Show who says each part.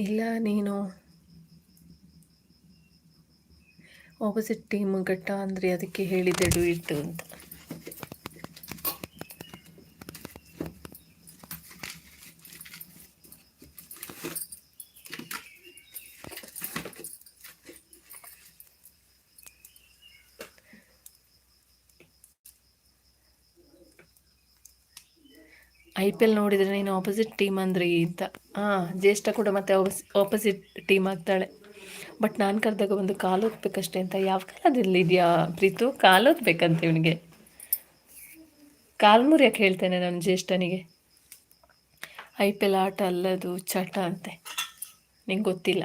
Speaker 1: ಇಲ್ಲ ನೀನು opposite team ಘಟ್ಟ ಅಂದರೆ ಅದಕ್ಕೆ ಹೇಳಿದ್ದೆ ಡು ಇಟ್ ಅಂತ. IPL ನೋಡಿದರೆ ನೀನು ಆಪೋಸಿಟ್ ಟೀಮ್ ಅಂದರೆ ಅಂತ. ಹಾಂ, ಜ್ಯೇಷ್ಠ ಕೂಡ ಮತ್ತೆ ಆಪೋಸಿಟ್ ಟೀಮ್ ಆಗ್ತಾಳೆ. ಬಟ್ ನಾನು ಕರೆದಾಗ ಒಂದು ಕಾಲು ಓದ್ಬೇಕಷ್ಟೇ ಅಂತ. ಯಾವ ಕಾಲದಲ್ಲಿ ಇದೆಯಾ ಪ್ರೀತು? ಕಾಲು ಓದ್ಬೇಕಂತ ಇವನಿಗೆ. ಕಾಲು ಮುರಿಯಕ್ಕೆ ಹೇಳ್ತೇನೆ ನಾನು ಜ್ಯೇಷ್ಠನಿಗೆ. IPL ಆಟ ಅಲ್ಲದು ಚಟ ಅಂತೆ, ನಿಂಗೆ ಗೊತ್ತಿಲ್ಲ.